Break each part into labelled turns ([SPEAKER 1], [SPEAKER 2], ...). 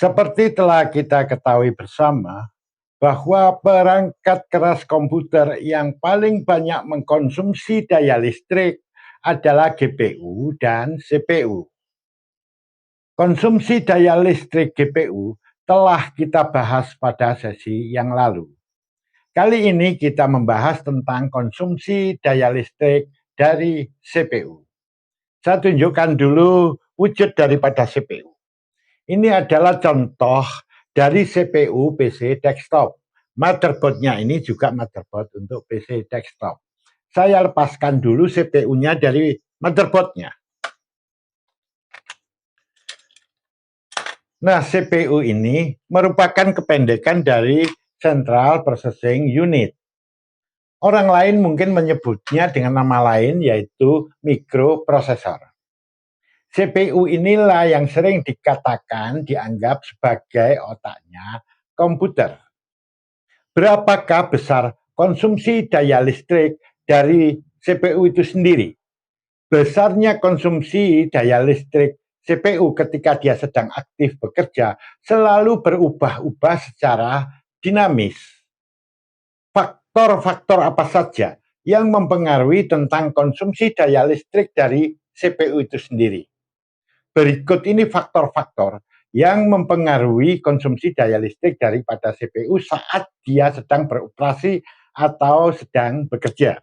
[SPEAKER 1] Seperti telah kita ketahui bersama, bahwa perangkat keras komputer yang paling banyak mengkonsumsi daya listrik adalah GPU dan CPU. Konsumsi daya listrik GPU telah kita bahas pada sesi yang lalu. Kali ini kita membahas tentang konsumsi daya listrik dari CPU. Saya tunjukkan dulu wujud daripada CPU. Ini adalah contoh dari CPU PC desktop. Motherboardnya ini juga motherboard untuk PC desktop. Saya lepaskan dulu CPU-nya dari motherboardnya. Nah, CPU ini merupakan kependekan dari Central Processing Unit. Orang lain mungkin menyebutnya dengan nama lain, yaitu mikroprosesor. CPU inilah yang sering dikatakan dianggap sebagai otaknya komputer. Berapakah besar konsumsi daya listrik dari CPU itu sendiri? Besarnya konsumsi daya listrik CPU ketika dia sedang aktif bekerja selalu berubah-ubah secara dinamis. Faktor-faktor apa saja yang mempengaruhi tentang konsumsi daya listrik dari CPU itu sendiri? Berikut ini faktor-faktor yang mempengaruhi konsumsi daya listrik daripada CPU saat dia sedang beroperasi atau sedang bekerja.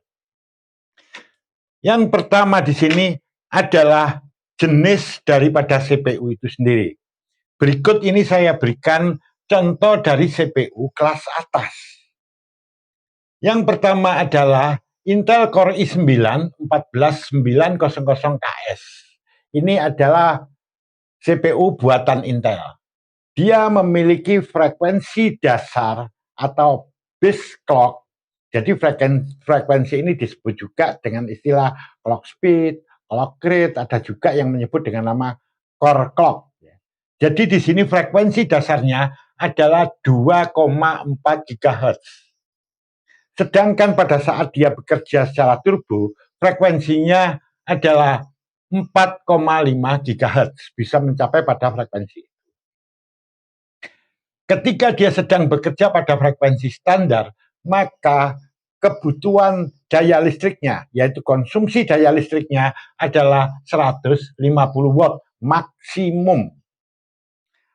[SPEAKER 1] Yang pertama di sini adalah jenis daripada CPU itu sendiri. Berikut ini saya berikan contoh dari CPU kelas atas. Yang pertama adalah Intel Core i9 14900KS. Ini adalah CPU buatan Intel. Dia memiliki frekuensi dasar atau base clock. Jadi frekuensi ini disebut juga dengan istilah clock speed, clock rate, ada juga yang menyebut dengan nama core clock. Jadi di sini frekuensi dasarnya adalah 2,4 GHz. Sedangkan pada saat dia bekerja secara turbo, frekuensinya adalah 4,5 GHz, bisa mencapai pada frekuensi. Ketika dia sedang bekerja pada frekuensi standar, maka kebutuhan daya listriknya, yaitu konsumsi daya listriknya adalah 150 watt maksimum.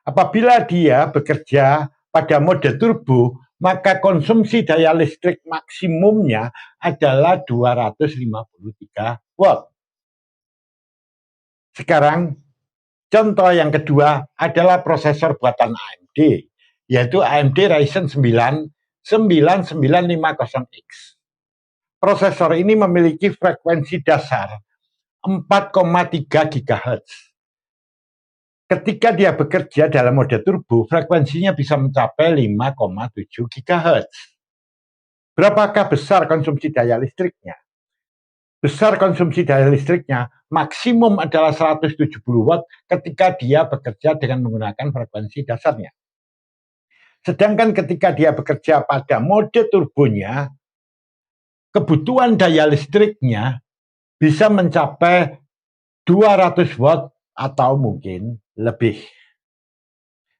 [SPEAKER 1] Apabila dia bekerja pada mode turbo, maka konsumsi daya listrik maksimumnya adalah 253 watt. Sekarang, contoh yang kedua adalah prosesor buatan AMD, yaitu AMD Ryzen 9 9950X. Prosesor ini memiliki frekuensi dasar 4,3 GHz. Ketika dia bekerja dalam mode turbo, frekuensinya bisa mencapai 5,7 GHz. Berapakah besar konsumsi daya listriknya? Besar konsumsi daya listriknya maksimum adalah 170 watt ketika dia bekerja dengan menggunakan frekuensi dasarnya. Sedangkan ketika dia bekerja pada mode turbonya, kebutuhan daya listriknya bisa mencapai 200 watt atau mungkin lebih.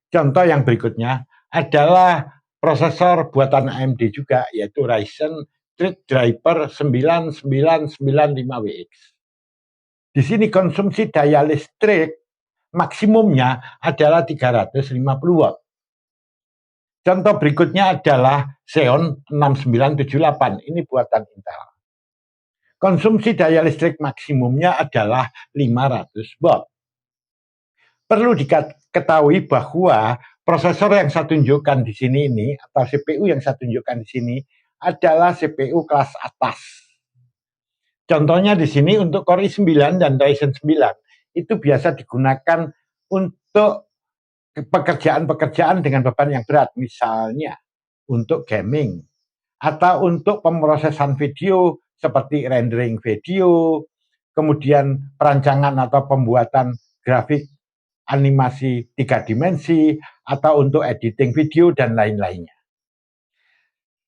[SPEAKER 1] Contoh yang berikutnya adalah prosesor buatan AMD juga, yaitu Ryzen Threadripper 9995WX. Di sini konsumsi daya listrik maksimumnya adalah 350 watt. Contoh berikutnya adalah Xeon 6978, ini buatan Intel. Konsumsi daya listrik maksimumnya adalah 500 watt. Perlu diketahui bahwa prosesor yang saya tunjukkan di sini ini, atau CPU yang saya tunjukkan di sini, adalah CPU kelas atas. Contohnya di sini untuk Core i9 dan Ryzen 9 itu biasa digunakan untuk pekerjaan-pekerjaan dengan beban yang berat, misalnya untuk gaming atau untuk pemrosesan video seperti rendering video, kemudian perancangan atau pembuatan grafik animasi 3 dimensi, atau untuk editing video dan lain-lainnya.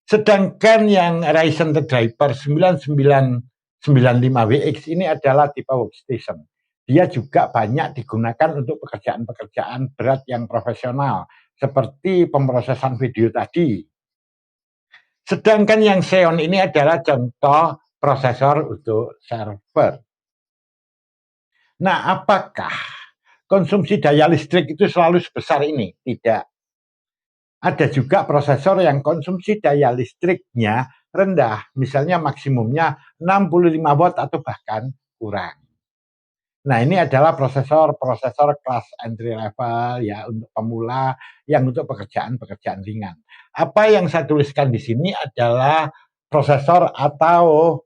[SPEAKER 1] Sedangkan yang Ryzen Threadripper 9995WX ini adalah tipe workstation. dia juga banyak digunakan untuk pekerjaan-pekerjaan berat yang profesional, seperti pemrosesan video tadi. Sedangkan yang Xeon ini adalah contoh prosesor untuk server. Nah, apakah konsumsi daya listrik itu selalu sebesar ini? Tidak. Ada juga prosesor yang konsumsi daya listriknya rendah, misalnya maksimumnya 65 watt atau bahkan kurang. Nah, ini adalah prosesor kelas entry level ya, untuk pemula yang untuk pekerjaan-pekerjaan ringan. Apa yang saya tuliskan di sini adalah prosesor atau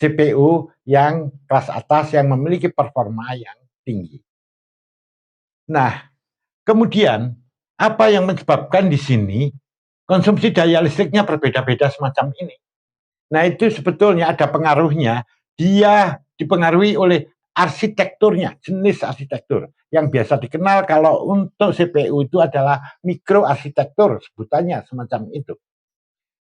[SPEAKER 1] CPU yang kelas atas yang memiliki performa yang tinggi. Nah, kemudian apa yang menyebabkan di sini konsumsi daya listriknya berbeda-beda semacam ini? Nah, itu sebetulnya ada pengaruhnya. Dia dipengaruhi oleh arsitekturnya, jenis arsitektur yang biasa dikenal kalau untuk CPU itu adalah mikroarsitektur, sebutannya semacam itu.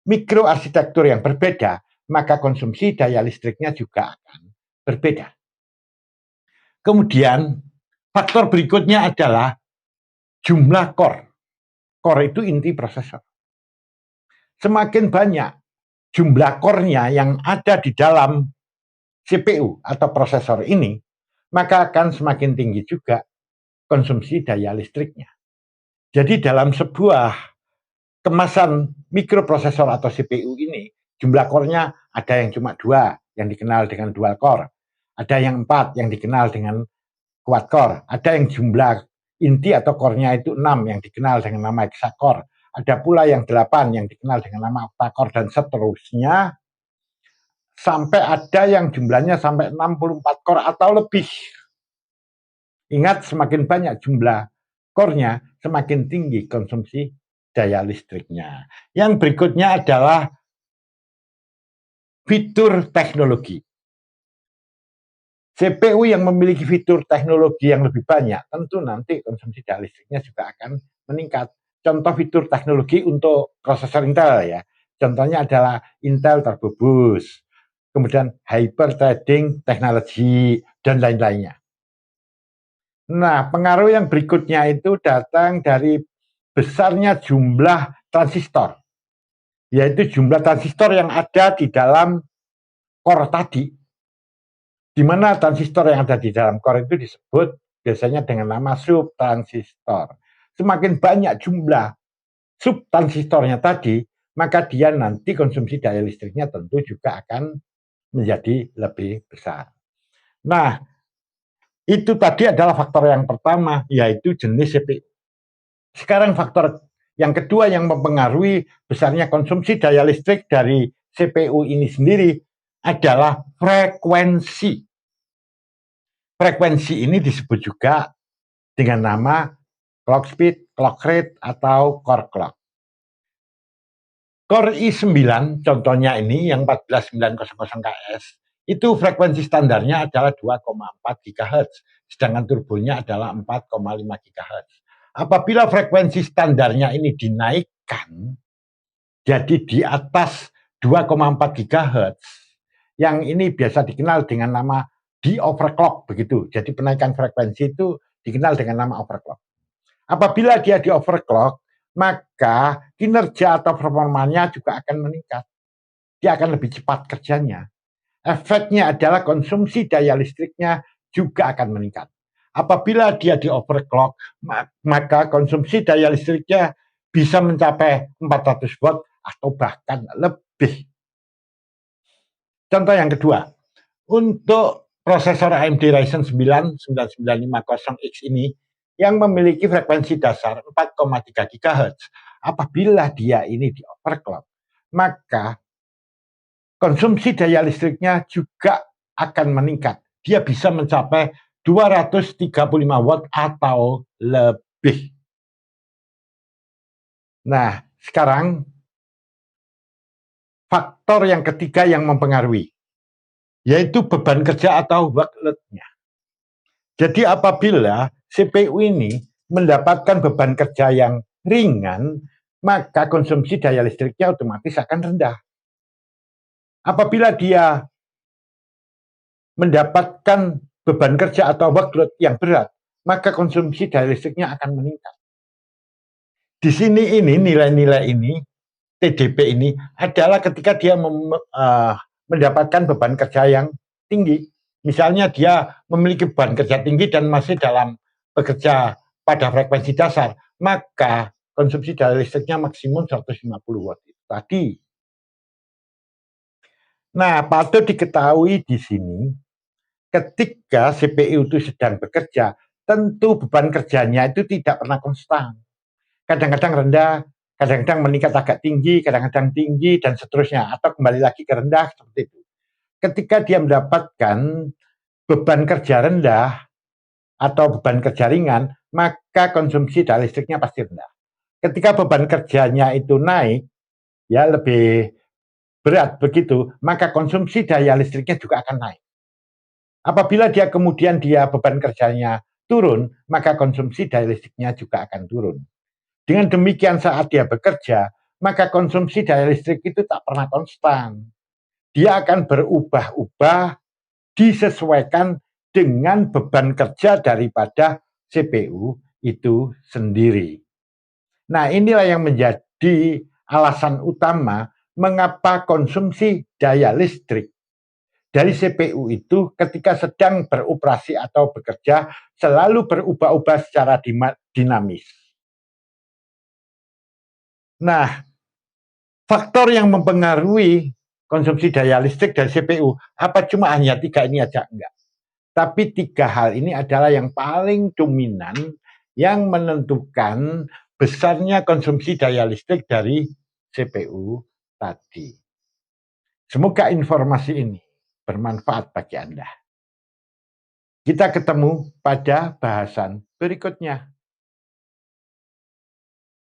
[SPEAKER 1] Mikroarsitektur yang berbeda, maka konsumsi daya listriknya juga akan berbeda. Kemudian faktor berikutnya adalah jumlah core. Core itu inti prosesor. Semakin banyak jumlah core-nya yang ada di dalam CPU atau prosesor ini, maka akan semakin tinggi juga konsumsi daya listriknya. Jadi dalam sebuah kemasan mikroprosesor atau CPU ini, jumlah core-nya ada yang cuma 2, yang dikenal dengan dual core. Ada yang 4, yang dikenal dengan quad core. Ada yang jumlah inti atau core-nya itu 6, yang dikenal dengan nama hexacore. Ada pula yang 8, yang dikenal dengan nama octa-core, dan seterusnya, sampai ada yang jumlahnya sampai 64 core atau lebih. Ingat, semakin banyak jumlah core-nya, semakin tinggi konsumsi daya listriknya. Yang berikutnya adalah fitur teknologi. CPU yang memiliki fitur teknologi yang lebih banyak, tentu nanti konsumsi daya listriknya juga akan meningkat. Contoh fitur teknologi untuk prosesor Intel ya. Contohnya adalah Intel Turbo Boost, kemudian Hyper Threading Technology, dan lain-lainnya. Nah, pengaruh yang berikutnya itu datang dari besarnya jumlah transistor, yaitu jumlah transistor yang ada di dalam core tadi, di mana transistor yang ada di dalam core itu disebut biasanya dengan nama subtransistor. Semakin banyak jumlah subtransistornya tadi, maka dia nanti konsumsi daya listriknya tentu juga akan menjadi lebih besar. Nah, itu tadi adalah faktor yang pertama, yaitu jenis CPU. Sekarang faktor yang kedua yang mempengaruhi besarnya konsumsi daya listrik dari CPU ini sendiri adalah frekuensi. Frekuensi ini disebut juga dengan nama clock speed, clock rate, atau core clock. Core i9 contohnya ini yang 14900KS, itu frekuensi standarnya adalah 2,4 GHz, sedangkan turbonya adalah 4,5 GHz. Apabila frekuensi standarnya ini dinaikkan jadi di atas 2,4 GHz, yang ini biasa dikenal dengan nama di overclock begitu. Jadi penaikan frekuensi itu dikenal dengan nama overclock. Apabila dia di overclock, maka kinerja atau performanya juga akan meningkat. Dia akan lebih cepat kerjanya. Efeknya adalah konsumsi daya listriknya juga akan meningkat. Apabila dia di overclock, maka konsumsi daya listriknya bisa mencapai 400 watt atau bahkan lebih. Contoh yang kedua, untuk prosesor AMD Ryzen 9 9950X ini yang memiliki frekuensi dasar 4,3 GHz, apabila dia ini di overclock, maka konsumsi daya listriknya juga akan meningkat. Dia bisa mencapai 235 watt atau lebih. Nah, sekarang faktor yang ketiga yang mempengaruhi, yaitu beban kerja atau workload-nya. Jadi apabila CPU ini mendapatkan beban kerja yang ringan, maka konsumsi daya listriknya otomatis akan rendah. Apabila dia mendapatkan beban kerja atau workload yang berat, maka konsumsi daya listriknya akan meningkat. Di sini ini nilai-nilai ini, TDP ini adalah ketika dia mendapatkan beban kerja yang tinggi. Misalnya dia memiliki beban kerja tinggi dan masih dalam bekerja pada frekuensi dasar, maka konsumsi daya listriknya maksimum 150 watt itu tadi. Nah, patut diketahui di sini, ketika CPU itu sedang bekerja, tentu beban kerjanya itu tidak pernah konstan. Kadang-kadang rendah, kadang-kadang meningkat agak tinggi, kadang-kadang tinggi, dan seterusnya. Atau kembali lagi ke rendah, seperti itu. Ketika dia mendapatkan beban kerja rendah atau beban kerja ringan, maka konsumsi daya listriknya pasti rendah. Ketika beban kerjanya itu naik, ya lebih berat begitu, maka konsumsi daya listriknya juga akan naik. Apabila kemudian beban kerjanya turun, maka konsumsi daya listriknya juga akan turun. Dengan demikian saat dia bekerja, maka konsumsi daya listrik itu tak pernah konstan. Dia akan berubah-ubah disesuaikan dengan beban kerja daripada CPU itu sendiri. Nah, inilah yang menjadi alasan utama mengapa konsumsi daya listrik dari CPU itu ketika sedang beroperasi atau bekerja selalu berubah-ubah secara dinamis. Nah, faktor yang mempengaruhi konsumsi daya listrik dari CPU, apa cuma hanya 3 ini aja? Enggak. Tapi 3 hal ini adalah yang paling dominan yang menentukan besarnya konsumsi daya listrik dari CPU tadi. Semoga informasi ini bermanfaat bagi Anda. Kita ketemu pada bahasan berikutnya.